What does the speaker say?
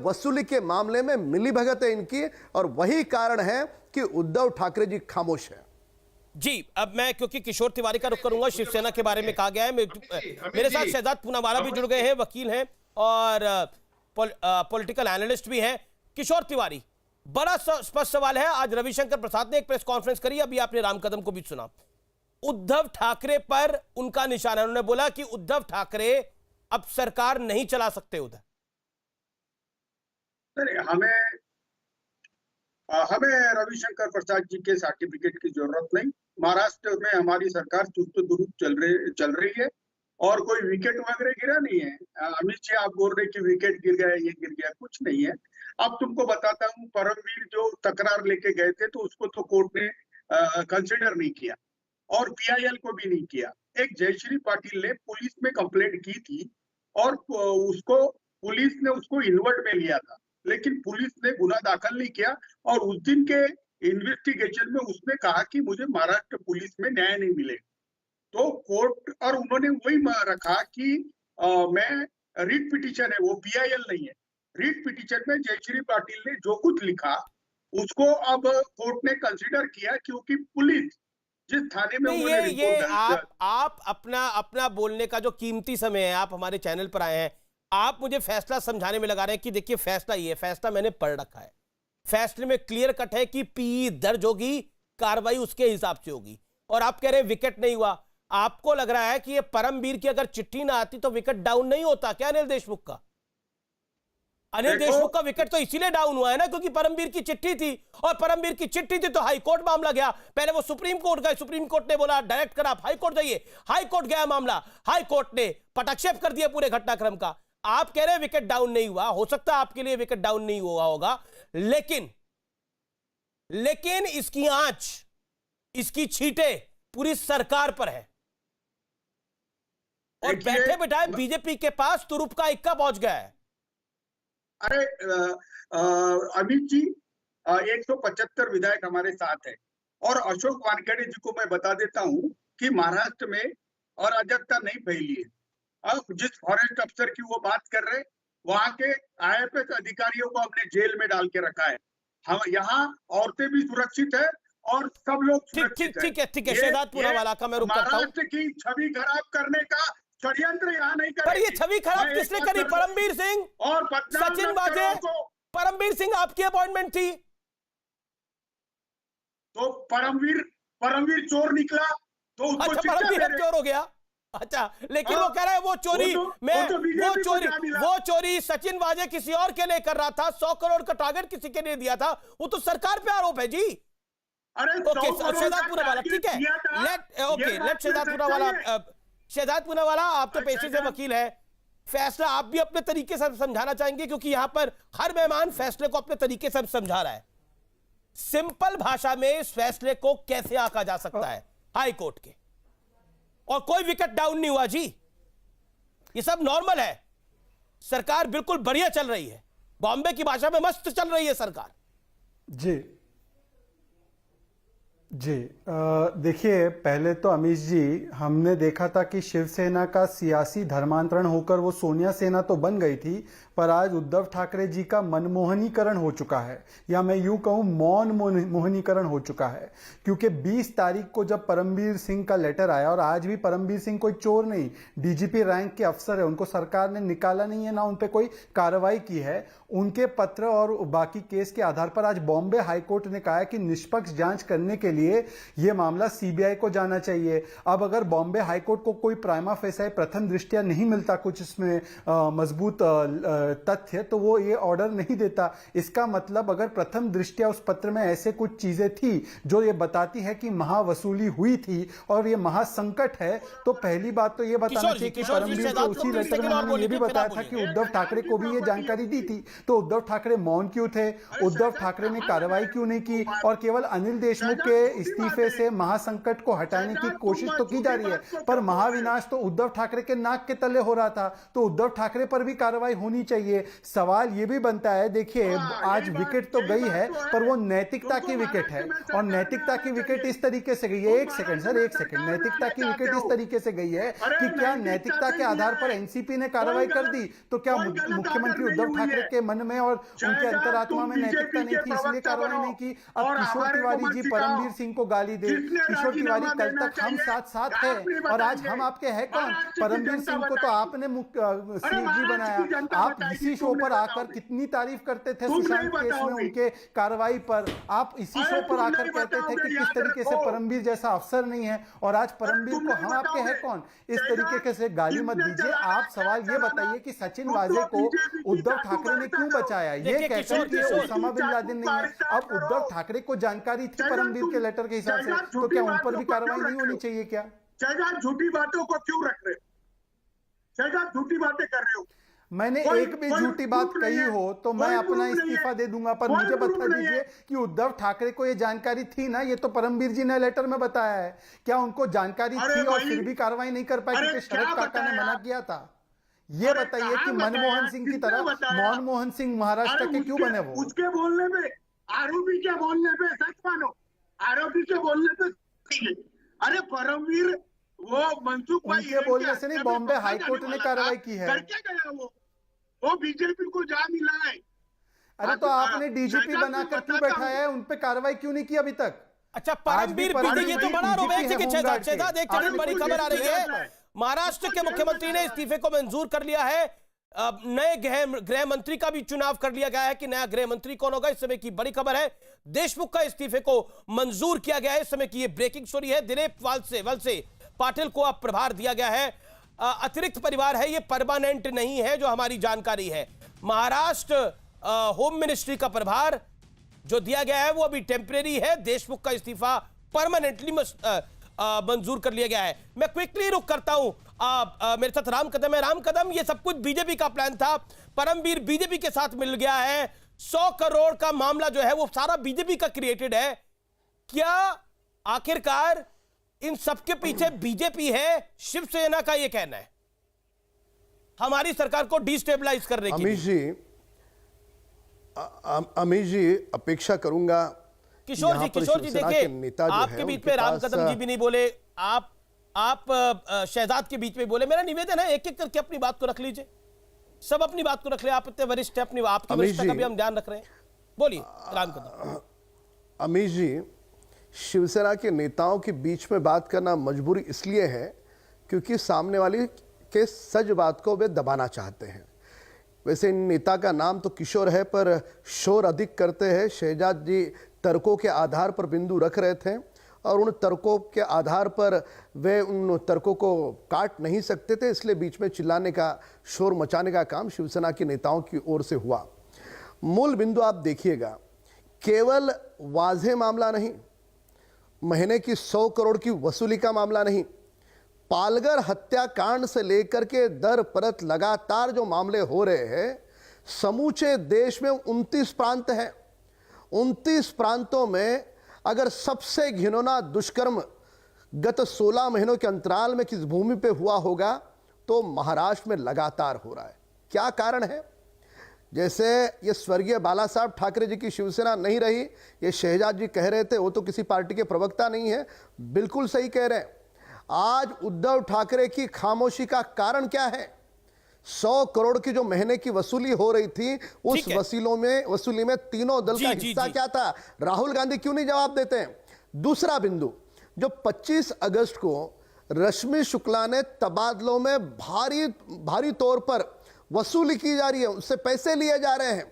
वसूली के मामले में मिलीभगत है इनकी, और वही कारण है कि उद्धव ठाकरे जी खामोश है। जी, अब मैं क्योंकि किशोर तिवारी का रुख करूंगा, शिवसेना के बारे में कहा गया है। मेरे साथ शहजाद पूनावाला भी जुड़ गए हैं, वकील हैं और पॉलिटिकल एनालिस्ट भी हैं। किशोर तिवारी, बड़ा स्पष्ट सवाल है। आज रविशंकर प्रसाद ने एक प्रेस कॉन्फ्रेंस करी, अभी आपने राम कदम को भी सुना। उद्धव ठाकरे पर उनका निशाना है। उन्होंने बोला कि उद्धव ठाकरे अब सरकार नहीं चला सकते उधर। हमें रविशंकर प्रसाद जी के सर्टिफिकेट की जरूरत नहीं। महाराष्ट्र में हमारी सरकार चुस्त दुरुस्त चल रही है और कोई विकेट वगैरह गिरा नहीं है। अमित जी आप बोल रहे कि विकेट गिर गया, ये गिर गया, कुछ नहीं है। अब तुमको बताता हूँ, परमवीर जो तकरार लेके गए थे तो उसको तो कोर्ट ने कंसिडर नहीं किया और पीआईएल को भी नहीं किया। एक जयश्री पाटिल ने पुलिस में कंप्लेंट की थी और उसको पुलिस ने उसको इन्वर्ट में लिया था, लेकिन पुलिस ने गुना दाखिल नहीं किया और उस दिन के इन्वेस्टिगेशन में उसने कहा कि मुझे महाराष्ट्र पुलिस में न्याय नहीं मिलेगा। तो कोर्ट और उन्होंने वही रखा कि मैं रीट पिटीशन है, वो पीआईएल नहीं है। रीट पिटीशन में जयश्री पाटिल ने जो कुछ लिखा उसको अब कोर्ट ने कंसिडर किया, क्योंकि पुलिस जिस थाने में ये आप अपना बोलने का जो कीमती समय है, आप हमारे चैनल पर आए हैं, आप मुझे फैसला समझाने में लगा रहे हैं कि देखिए फैसला ये फैसला मैंने पढ़ रखा है, फैसले में क्लियर कट है कि पीई दर्ज होगी, कार्रवाई उसके हिसाब से होगी। और आप कह रहे हैं विकेट नहीं हुआ। आपको लग रहा है कि ये परमवीर की अगर चिट्ठी ना आती तो विकेट डाउन नहीं होता क्या अनिल देशमुख का? अनिल देशमुख का विकेट तो इसीलिए डाउन हुआ है ना क्योंकि परमवीर की चिट्ठी थी, और परमवीर की चिट्ठी थी तो हाई कोर्ट मामला गया। पहले वो सुप्रीम कोर्ट गए, सुप्रीम कोर्ट ने बोला डायरेक्ट कर आप हाई कोर्ट जाइए, हाई कोर्ट गया मामला, हाई कोर्ट ने पटाक्षेप कर दिया पूरे घटनाक्रम का। आप कह रहे हैं विकेट डाउन नहीं हुआ, हो सकता है आपके लिए विकेट डाउन नहीं हुआ होगा, लेकिन इसकी आंच, इसकी छींटे पूरी सरकार पर है और बैठे बिठाए बीजेपी के पास तुरुप का इक्का पहुंच गया है। अरे अमित जी, 175 विधायक हमारे साथ है और अशोक वानखेड़े जी को मैं बता देता हूं कि महाराष्ट्र में अराजकता नहीं फैली है। अब जिस फॉरेस्ट अफसर की वो बात कर रहे, वहां के आईएफएस अधिकारियों को हमने जेल में डाल के रखा है। हम यहाँ औरतें भी सुरक्षित है और सब लोग सुरक्षित है। ठीक है शहजाद पूनावाला का मैं रुक करता हूं। महाराष्ट्र की छवि खराब करने का षड्यंत्र यहाँ नहीं करेंगे। पर ये छवि खराब किसने करी? परमवीर सिंह और सचिन वाजे। परमवीर सिंह आपकी अपॉइंटमेंट थी तो परमवीर चोर निकला तो उसको अच्छा, शिक्षा परमवीर दे चोर हो गया। अच्छा, लेकिन वो कह रहा है वो चोरी वो चोरी सचिन वाजे किसी और के लिए कर रहा था, 100 करोड़ का टारगेट किसी के लिए दिया था, वो तो सरकार पे आरोप है जी। अरे ओके शहजाद पूनावाला, ठीक है, लेट शहजाद पूनावाला, आप तो पेशे से वकील है, फैसला आप भी अपने तरीके से समझाना चाहेंगे क्योंकि यहां पर हर मेहमान फैसले को अपने तरीके से समझा रहा है। सिंपल भाषा में इस फैसले को कैसे आंका जा सकता है हाई कोर्ट के, और कोई विकेट डाउन नहीं हुआ जी, ये सब नॉर्मल है, सरकार बिल्कुल बढ़िया चल रही है, बॉम्बे की भाषा में मस्त चल रही है सरकार। जी देखिए, पहले तो अमीश जी हमने देखा था कि शिवसेना का सियासी धर्मांतरण होकर वो सोनिया सेना तो बन गई थी, पर आज उद्धव ठाकरे जी का मनमोहनीकरण हो चुका है, या मैं यूं कहूं मौन मोहनीकरण हो चुका है। क्योंकि 20 तारीख को जब परमवीर सिंह का लेटर आया, और आज भी परमवीर सिंह कोई चोर नहीं, डीजीपी रैंक के अफसर है, उनको सरकार ने निकाला नहीं है, ना उन पर कोई कार्रवाई की है। उनके पत्र और बाकी केस के आधार पर आज बॉम्बे हाईकोर्ट ने कहा है कि निष्पक्ष जांच करने के लिए यह मामला सीबीआई को जाना चाहिए। अब अगर बॉम्बे हाईकोर्ट को कोई प्राइमा फेसाई प्रथम दृष्टया नहीं मिलता कुछ इसमें मजबूत तथ्य, तो वो ये ऑर्डर नहीं देता। इसका मतलब अगर प्रथम दृष्टया उस पत्र में ऐसे कुछ चीजें थी जो ये बताती है कि महावसूली हुई थी और ये महासंकट है, तो पहली बात तो ये बताना चाहिए कि परमवीर को उसी लेटर में उन्होंने ये भी बताया था कि उद्धव ठाकरे को भी ये जानकारी दी थी, तो उद्धव ठाकरे मौन क्यों थे? उद्धव ठाकरे ने कार्रवाई क्यों नहीं की? और केवल अनिल देशमुख के इस्तीफे से महासंकट को हटाने की कोशिश तो की जा रही है, पर महाविनाश तो उद्धव ठाकरे के नाक के तले हो रहा था, तो उद्धव ठाकरे पर भी कार्रवाई होनी चाहिए। सवाल ये भी बनता है, देखिए आज विकेट तो गई है पर वो नैतिकता की विकेट है, और नैतिकता की विकेट इस तरीके से गई है, एक सेकंड सर, एक सेकंड, नैतिकता की विकेट इस तरीके से गई है कि क्या नैतिकता के आधार पर एनसीपी ने कार्रवाई कर दी? तो क्या मुख्यमंत्री उद्धव ठाकरे के मन में और उनके अंतरात्मा में नैतिकता नहीं थी, इसलिए कार्रवाई नहीं की? अब किशोर तिवारी जी परमवीर सिंह को गाली दे, किशोर तिवारी कल तक हम साथ साथ है और आज हम आपके हैं कौन? परमवीर सिंह को तो आपने सीएजी बनाया, आप इसी शो पर आकर कितनी तारीफ करते थे सुशांत केस में उनके कार्रवाई पर, आप इसी शो पर आकर कहते थे कि किस तरीके से परमवीर जैसा अफसर नहीं है, और आज परमवीर को हम आपके हैं कौन? इस तरीके से गाली मत दीजिए। आप सवाल ये बताइए कि सचिन वाजे को उद्धव ठाकरे ने क्यों बचाया? ये कहकर कि ओसामा बिन लादेन नहीं है। अब उद्धव ठाकरे को जानकारी थी परमवीर के लेटर के हिसाब से, तो क्या उन पर भी कार्रवाई नहीं होनी चाहिए क्या? शहजाद झूठी बातों को क्यों रख रहे हो? शहजाद झूठी बातें कर रहे हो। मैंने एक भी झूठी बात कही हो तो मैं अपना इस्तीफा दे दूंगा, पर मुझे बता दीजिए कि उद्धव ठाकरे को ये जानकारी थी ना, ये तो परमवीर जी ने लेटर में बताया है, क्या उनको जानकारी थी और फिर भी कार्रवाई नहीं कर पाई क्योंकि शरद काका ने मना किया था? ये बताइए कि मनमोहन सिंह की तरह मनमोहन सिंह महाराष्ट्र के क्यों बने? वो उसके बोलने में, आरोपी के बोलने पे सच मानो, आरोपी के बोलने पे, अरे परमवीर वो मनसुख भाई उनके बोलने से नहीं, बॉम्बे हाईकोर्ट ने कार्रवाई की है। करके गया वो बीजेपी को जा मिला है। अरे तो आपने डीजीपी बनाकर क्यों बैठाया है? उन पे कार्रवाई क्यों नहीं की अभी तक? अच्छा, परमवीर ये तो बड़ा रोमांच है कि शहजाद एक सेकंड, बड़ी खबर आ रही है, महाराष्ट्र के मुख्यमंत्री ने इस्तीफे को मंजूर कर लिया है। नए गृह मंत्री का भी चुनाव कर लिया गया है कि नया गृह मंत्री कौन होगा, इस समय की बड़ी खबर है। देशमुख का इस्तीफे को मंजूर किया गया है, इस समय की ये ब्रेकिंग स्टोरी है। दिलीप वलसे पाटिल को अब प्रभार दिया गया है, अतिरिक्त परिवार है, ये परमानेंट नहीं है जो हमारी जानकारी है। महाराष्ट्र होम मिनिस्ट्री का प्रभार जो दिया गया है वो अभी टेम्परेरी है, देशमुख का इस्तीफा परमानेंटली मंजूर कर लिया गया है। मैं क्विकली रुक करता हूं, मेरे साथ राम कदम है। राम कदम, ये सब कुछ बीजेपी का प्लान था, परमवीर बीजेपी के साथ मिल गया है, 100 करोड़ का मामला जो है वो सारा बीजेपी का क्रिएटेड है। क्या आखिरकार इन सबके पीछे बीजेपी है? शिवसेना का ये कहना है हमारी सरकार को डिस्टेबलाइज करने की। अमीश जी अपेक्षा करूंगा किशोर जी देखिए, आपके बीच में राम कदम जी भी नहीं बोले, आप शहजाद के बीच में बोले। मेरा निवेदन है एक एक करके अपनी बात को रख लीजिए, सब अपनी बात को रख ले, आप इतने वरिष्ठ है, अपनी आपकी वरिष्ठता का भी हम ध्यान रख रहे हैं। बोलिए राम कदम। अमीश जी, शिवसेना के नेताओं के बीच में बात करना मजबूरी इसलिए है क्योंकि सामने वाली के सच बात को वे दबाना चाहते हैं। वैसे इन नेता का नाम तो किशोर है पर शोर अधिक करते हैं। शहजाद जी तर्कों के आधार पर बिंदु रख रहे थे और उन तर्कों के आधार पर वे उन तर्कों को काट नहीं सकते थे, इसलिए बीच में चिल्लाने का, शोर मचाने का काम शिवसेना के नेताओं की ओर से हुआ। मूल बिंदु आप देखिएगा, केवल वाज़ेह मामला नहीं, महीने की 100 करोड़ की वसूली का मामला नहीं, पालघर हत्याकांड से लेकर के दर परत लगातार जो मामले हो रहे हैं, समूचे देश में 29 प्रांत हैं। 29 प्रांतों में अगर सबसे घिनौना दुष्कर्म गत 16 महीनों के अंतराल में किस भूमि पे हुआ होगा तो महाराष्ट्र में लगातार हो रहा है। क्या कारण है? जैसे ये स्वर्गीय बाला साहब ठाकरे जी की शिवसेना नहीं रही, ये शहजाद जी कह रहे थे, वो तो किसी पार्टी के प्रवक्ता नहीं है, बिल्कुल सही कह रहे हैं। आज उद्धव ठाकरे की खामोशी का कारण क्या है? 100 करोड़ की जो महीने की वसूली हो रही थी, उस वसूली में तीनों दल का हिस्सा क्या था? राहुल गांधी क्यों नहीं जवाब देते हैं? दूसरा बिंदु, जो 25 अगस्त को रश्मि शुक्ला ने तबादलों में भारी तौर पर वसूली की जा रही है, उससे पैसे लिए जा रहे हैं,